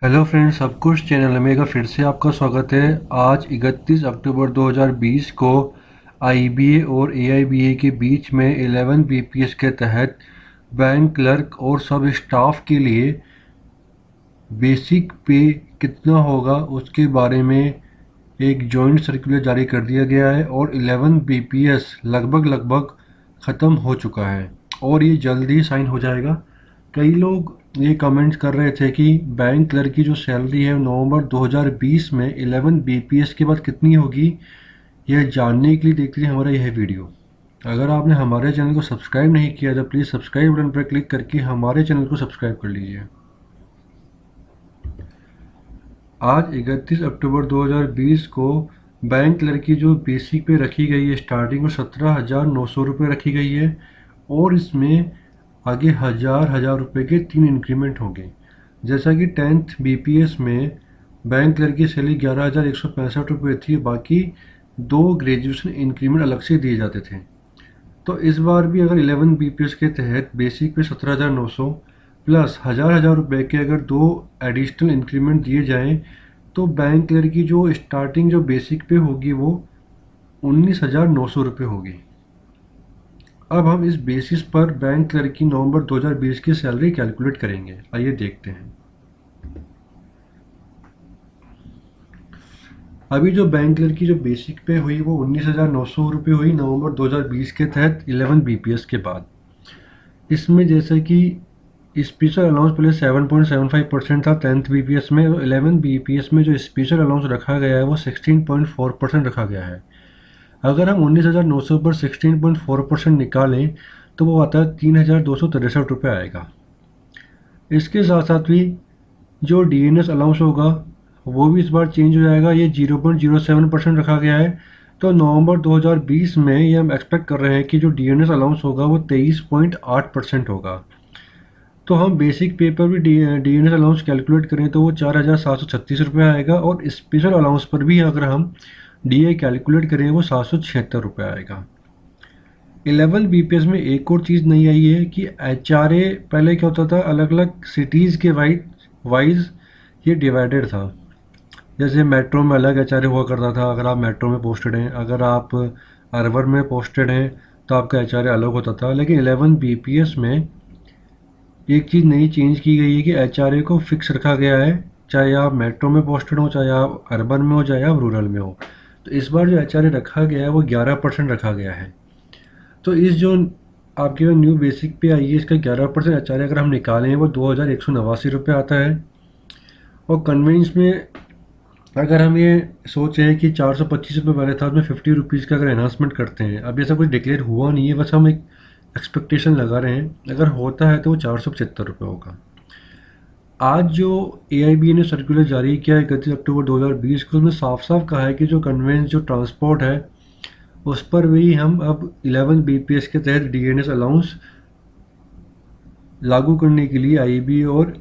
Hello friends, सब कुछ channel में का फिर से आपका स्वागत है। आज 31 अक्टूबर 2020 को आईबीए और एआईबीए के बीच में 11 बीपीएस के तहत बैंक क्लर्क और सब स्टाफ के लिए बेसिक पे कितना होगा उसके बारे में एक जॉइंट सर्कुलर जारी कर दिया गया है और 11 बीपीएस लगभग ख़त्म हो चुका है और ये जल्द ही साइन हो जाएगा। कई लोग ये कमेंट्स कर रहे थे कि बैंक क्लर्क की जो सैलरी है नवंबर 2020 में 11 बीपीएस के बाद कितनी होगी। यह जानने के लिए देखते हैं हमारा यह वीडियो। अगर आपने हमारे चैनल को सब्सक्राइब नहीं किया तो प्लीज़ सब्सक्राइब बटन पर क्लिक करके हमारे चैनल को सब्सक्राइब कर लीजिए। आज 31 अक्टूबर 2020 को बैंक क्लर्क की जो बेसिक पे रखी गई है स्टार्टिंग में 17,900 रुपये रखी गई है और इसमें आगे हज़ार रुपये के 3 इंक्रीमेंट होंगे। जैसा कि 10th बीपीएस में बैंक क्लर्क की सैलरी 11,165 रुपये थी, बाकी 2 ग्रेजुएशन इंक्रीमेंट अलग से दिए जाते थे। तो इस बार भी अगर 11 बीपीएस के तहत बेसिक पे 17,900 प्लस हज़ार रुपये के अगर 2 एडिशनल इंक्रीमेंट दिए जाएं तो बैंक क्लर्क की जो स्टार्टिंग जो बेसिक पे होगी वो 19,900 रुपये होगी। अब हम इस बेसिस पर बैंक क्लर्क की नवंबर 2020 की सैलरी कैलकुलेट करेंगे। आइए देखते हैं। अभी जो बैंक क्लर्क की जो बेसिक पे हुई वो 19,900 रुपये हुई नवंबर 2020 के तहत 11 बीपीएस के बाद। इसमें जैसे कि स्पेशल अलाउंस पहले 7.75% था 10th बीपीएस में, और 11 बीपीएस में जो स्पेशल अलाउंस रखा गया है वो 16.4% रखा गया है। अगर हम 19,900 पर 16.4% निकालें तो वो आता है 3,263 रुपये आएगा। इसके साथ साथ भी जो डीएनएस अलाउंस होगा वो भी इस बार चेंज हो जाएगा। ये 0.07% रखा गया है। तो नवंबर 2020 में ये हम एक्सपेक्ट कर रहे हैं कि जो डीएनएस अलाउंस होगा वो 23.8% होगा। तो हम बेसिक पे पर भी डीएनएस अलाउंस कैलकुलेट करें तो वो 4,736 रुपये आएगा और स्पेशल अलाउंस पर भी अगर हम डीए कैलकुलेट करें वो 776 रुपये आएगा। 11 बीपीएस में एक और चीज़ नई आई है कि एचआरए पहले क्या होता था, अलग अलग सिटीज़ के वाइज ये डिवाइडेड था। जैसे मेट्रो में अलग एचआरए हुआ करता था अगर आप मेट्रो में पोस्टेड हैं, अगर आप अर्बन में पोस्टेड हैं तो आपका एचआरए अलग होता था। लेकिन 11 बीपीएस में एक चीज़ नई चेंज की गई है कि एचआरए को फिक्स रखा गया है, चाहे आप मेट्रो में पोस्टेड हो, चाहे आप अर्बन में हो, चाहे आप रूरल में हो। तो इस बार जो एचआरए रखा गया है वो 11% रखा गया है। तो इस जो आपके जो न्यू बेसिक पे आई है इसका 11% एचआरए अगर हम निकालें वो 2,189 रुपये आता है। और कन्वेंस में अगर हम ये सोचें कि 425 रुपये वाले था उसमें 50 रुपीज़ का अगर एनहांसमेंट करते हैं, अब ये सब कुछ डिक्लेयर हुआ नहीं है, बस हम एक एक्सपेक्टेशन लगा रहे हैं। अगर होता है तो वो 475 रुपये होगा। आज जो एआईबीए ने सर्कुलर जारी किया है 31 अक्टूबर 2020 को, उसमें साफ साफ कहा है कि जो कन्वेंस जो ट्रांसपोर्ट है उस पर भी हम अब 11 बीपीएस के तहत डीएनएस अलाउंस लागू करने के लिए आईबीए और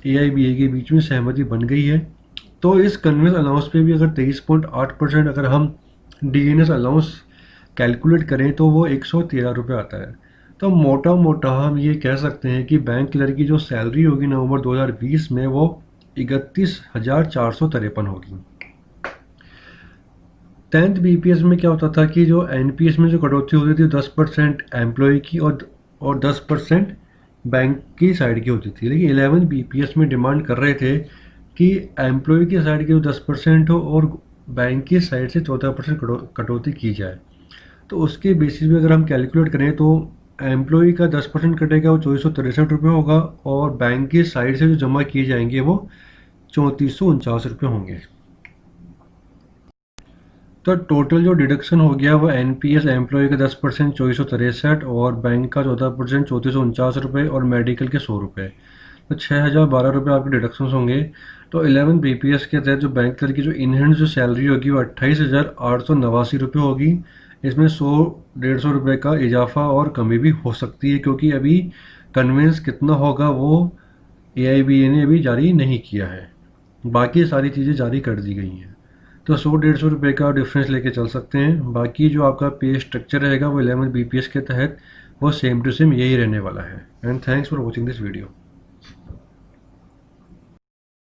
एआईबीए के बीच में सहमति बन गई है। तो इस कन्वेंस अलाउंस पे भी अगर 23.8% अगर हम डीएनएस अलाउंस कैलकुलेट करें तो वो 113 रुपये आता है। तो मोटा मोटा हम ये कह सकते हैं कि बैंक क्लर्क की जो सैलरी होगी नवंबर 2020 में वो 31,453 होगी। 10th बीपीएस में क्या होता था कि जो एनपीएस में जो कटौती होती थी 10% एम्प्लॉय की और 10% बैंक की साइड की होती थी। लेकिन 11 बीपीएस में डिमांड कर रहे थे कि एम्प्लॉय की साइड की जो 10% हो और बैंक की साइड से 14% कटौती की जाए। तो उसके बेसिस पे अगर हम कैलकुलेट करें तो एम्प्लॉय का 10% कटेगा वो 2,463 रुपये होगा और बैंक की साइड से जो जमा किए जाएंगे वो 3,449 रुपये होंगे। तो टोटल जो डिडक्शन हो गया वो एनपीएस एम्प्लॉय का 10% 2,463 और बैंक का 14% 3,449 रुपये और मेडिकल के 100 रुपये। तो 6,012 रुपये आपके डिडक्शंस होंगे। तो 11 बीपीएस के तहत जो बैंक क्लर्क की जो इनहैंड जो सैलरी होगी वो 28,889 रुपये होगी। इसमें 100-150 रुपये का इजाफा और कमी भी हो सकती है क्योंकि अभी कन्वेंस कितना होगा वो एआईबीए ने अभी जारी नहीं किया है। बाकी सारी चीज़ें जारी कर दी गई हैं। तो 100-150 रुपये का डिफरेंस लेके चल सकते हैं। बाकी जो आपका पे स्ट्रक्चर रहेगा वो 11 बीपीएस के तहत वो सेम टू सेम यही रहने वाला है। And thanks for watching this video.